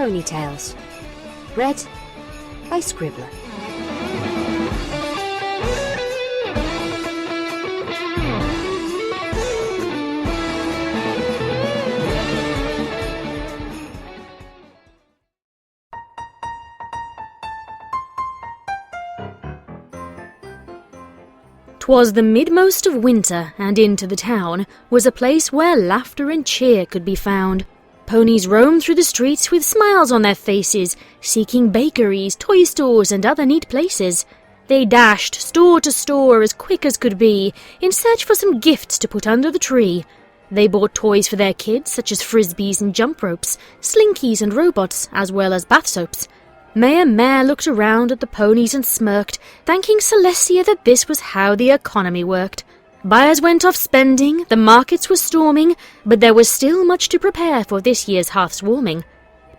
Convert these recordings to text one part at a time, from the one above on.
Ponytales. Read by Scribbler. Twas the midmost of winter, and into the town was a place where laughter and cheer could be found. Ponies roamed through the streets with smiles on their faces, seeking bakeries, toy stores, and other neat places. They dashed store to store as quick as could be, in search for some gifts to put under the tree. They bought toys for their kids, such as frisbees and jump ropes, slinkies and robots, as well as bath soaps. Mayor Mare looked around at the ponies and smirked, thanking Celestia that this was how the economy worked. Buyers went off spending, the markets were storming, but there was still much to prepare for this year's Hearth's warming.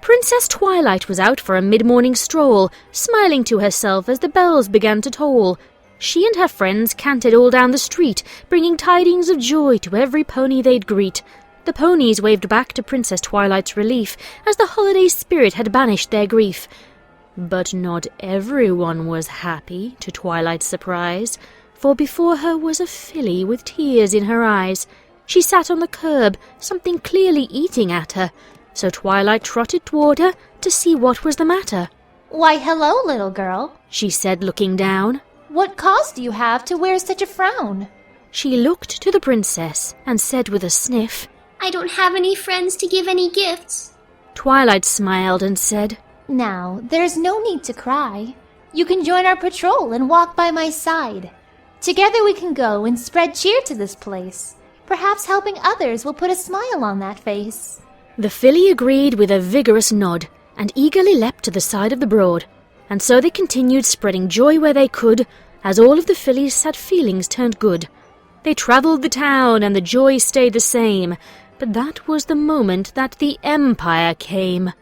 Princess Twilight was out for a mid-morning stroll, smiling to herself as the bells began to toll. She and her friends cantered all down the street, bringing tidings of joy to every pony they'd greet. The ponies waved back to Princess Twilight's relief, as the holiday spirit had banished their grief. But not everyone was happy, to Twilight's surprise, for before her was a filly with tears in her eyes. She sat on the curb, something clearly eating at her, so Twilight trotted toward her to see what was the matter. "Why, hello, little girl," she said, looking down. "What cause do you have to wear such a frown?" She looked to the princess and said with a sniff, "I don't have any friends to give any gifts." Twilight smiled and said, "Now, there's no need to cry. You can join our patrol and walk by my side. Together we can go and spread cheer to this place. Perhaps helping others will put a smile on that face." The filly agreed with a vigorous nod, and eagerly leapt to the side of the broad. And so they continued spreading joy where they could, as all of the filly's sad feelings turned good. They travelled the town, and the joy stayed the same, but that was the moment that the Empire came.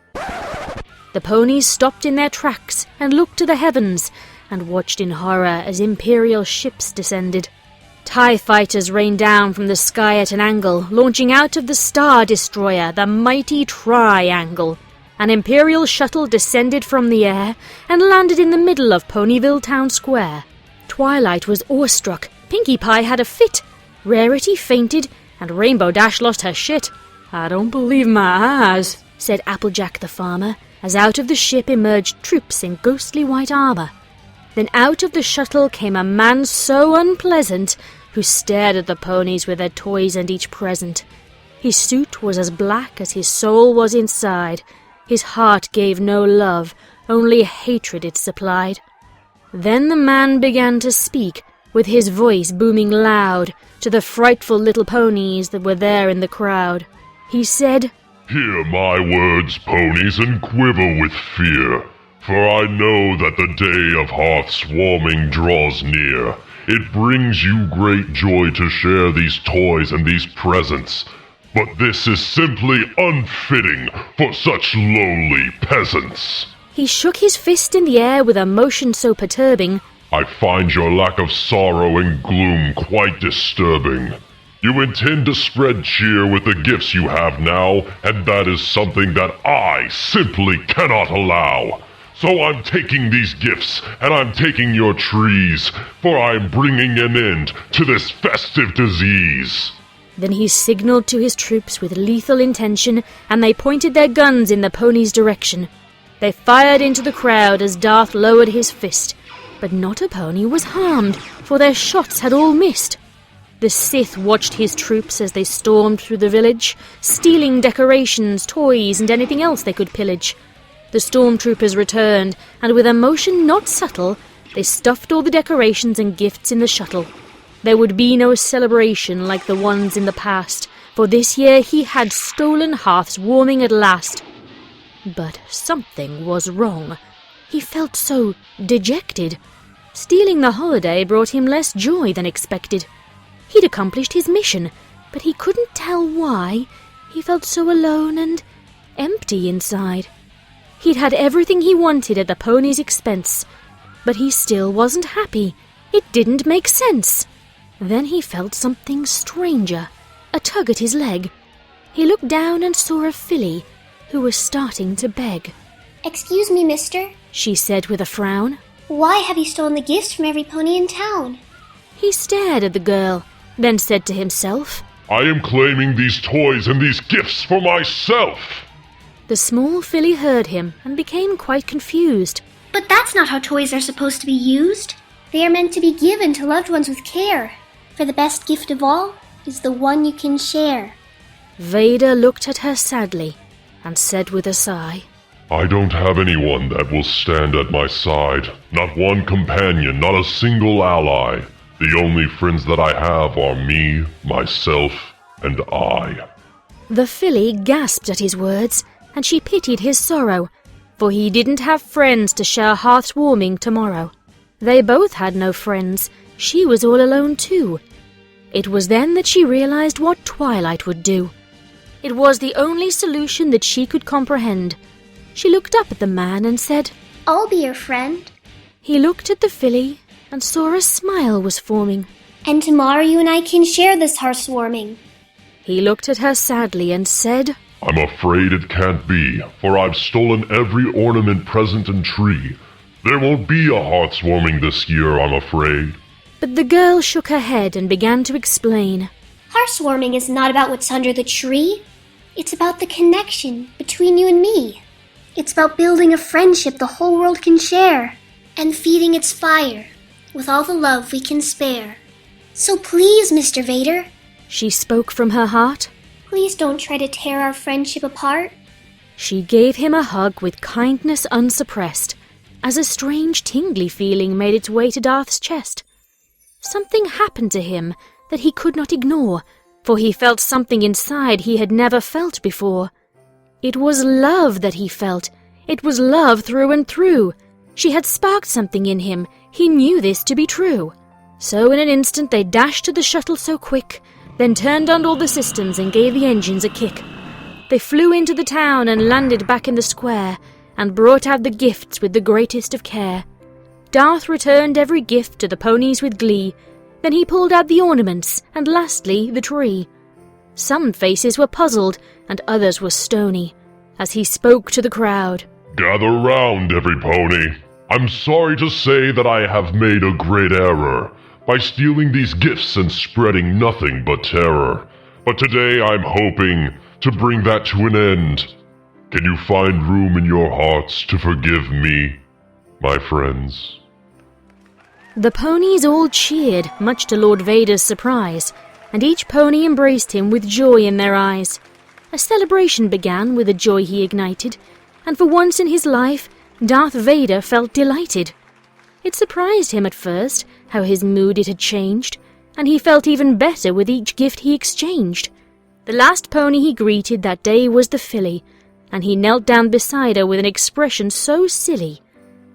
The ponies stopped in their tracks and looked to the heavens, and watched in horror as Imperial ships descended. TIE fighters rained down from the sky at an angle, launching out of the Star Destroyer, the mighty Triangle. An Imperial shuttle descended from the air and landed in the middle of Ponyville Town Square. Twilight was awestruck, Pinkie Pie had a fit, Rarity fainted, and Rainbow Dash lost her shit. "I don't believe my eyes," said Applejack the farmer, as out of the ship emerged troops in ghostly white armour. Then out of the shuttle came a man so unpleasant, who stared at the ponies with their toys and each present. His suit was as black as his soul was inside. His heart gave no love, only hatred it supplied. Then the man began to speak, with his voice booming loud, to the frightful little ponies that were there in the crowd. He said, "Hear my words, ponies, and quiver with fear, for I know that the day of Hearth's warming draws near. It brings you great joy to share these toys and these presents, but this is simply unfitting for such lowly peasants." He shook his fist in the air with a motion so perturbing, "I find your lack of sorrow and gloom quite disturbing. You intend to spread cheer with the gifts you have now, and that is something that I simply cannot allow. So I'm taking these gifts, and I'm taking your trees, for I'm bringing an end to this festive disease." Then he signaled to his troops with lethal intention, and they pointed their guns in the ponies' direction. They fired into the crowd as Darth lowered his fist, but not a pony was harmed, for their shots had all missed. The Sith watched his troops as they stormed through the village, stealing decorations, toys, and anything else they could pillage. The stormtroopers returned, and with a motion not subtle, they stuffed all the decorations and gifts in the shuttle. There would be no celebration like the ones in the past, for this year he had stolen Hearth's warming at last. But something was wrong. He felt so dejected. Stealing the holiday brought him less joy than expected. He'd accomplished his mission, but he couldn't tell why. He felt so alone and empty inside. He'd had everything he wanted at the pony's expense, but he still wasn't happy. It didn't make sense. Then he felt something stranger, a tug at his leg. He looked down and saw a filly, who was starting to beg. Excuse me, mister. She said with a frown. Why have you stolen the gifts from every pony in town? He stared at the girl, then said to himself, I am claiming these toys and these gifts for myself. The small filly heard him and became quite confused. But that's not how toys are supposed to be used. They are meant to be given to loved ones with care. For the best gift of all is the one you can share. Vader looked at her sadly and said with a sigh, I don't have anyone that will stand at my side. Not one companion, not a single ally. The only friends that I have are me, myself, and I. The filly gasped at his words, and she pitied his sorrow, for he didn't have friends to share Hearth's warming tomorrow. They both had no friends. She was all alone too. It was then that she realized what Twilight would do. It was the only solution that she could comprehend. She looked up at the man and said, I'll be your friend. He looked at the filly and saw a smile was forming. And tomorrow you and I can share this hearth warming. He looked at her sadly and said, I'm afraid it can't be, for I've stolen every ornament, present, and tree. There won't be a hearth warming this year, I'm afraid. But the girl shook her head and began to explain. Hearth warming is not about what's under the tree. It's about the connection between you and me. It's about building a friendship the whole world can share, and feeding its fire with all the love we can spare. So please, Mr. Vader, She spoke from her heart. please don't try to tear our friendship apart. She gave him a hug with kindness unsuppressed, as a strange tingly feeling made its way to Darth's chest. Something happened to him that he could not ignore, for he felt something inside he had never felt before. It was love that he felt. It was love through and through. She had sparked something in him. He knew this to be true. So in an instant they dashed to the shuttle so quick, then turned on all the systems and gave the engines a kick. They flew into the town and landed back in the square, and brought out the gifts with the greatest of care. Darth returned every gift to the ponies with glee. Then he pulled out the ornaments, and lastly the tree. Some faces were puzzled, and others were stony, as he spoke to the crowd. Gather round, every pony. I'm sorry to say that I have made a great error by stealing these gifts and spreading nothing but terror. But today I'm hoping to bring that to an end. Can you find room in your hearts to forgive me, my friends? The ponies all cheered, much to Lord Vader's surprise, and each pony embraced him with joy in their eyes. A celebration began with the joy he ignited, and for once in his life, Darth Vader felt delighted. It surprised him at first how his mood it had changed, and he felt even better with each gift he exchanged. The last pony he greeted that day was the filly, and he knelt down beside her with an expression so silly.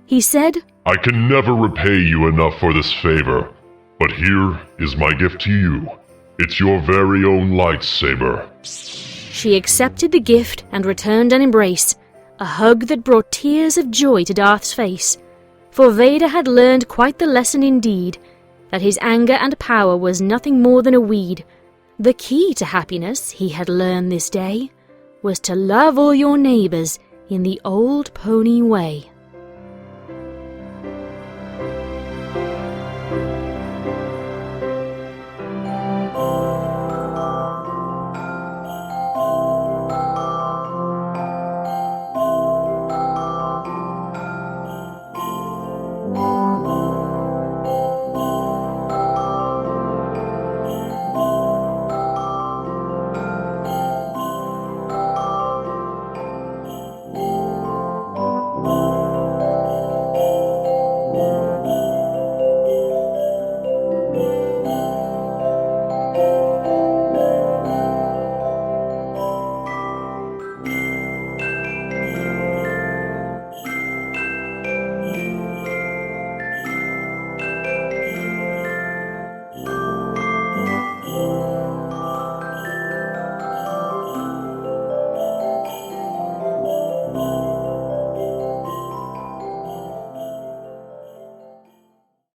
He said, I can never repay you enough for this favor, but here is my gift to you. It's your very own lightsaber. She accepted the gift and returned an embrace, a hug that brought tears of joy to Darth's face. For Vader had learned quite the lesson indeed, that his anger and power was nothing more than a weed. The key to happiness, he had learned this day, was to love all your neighbors in the old pony way.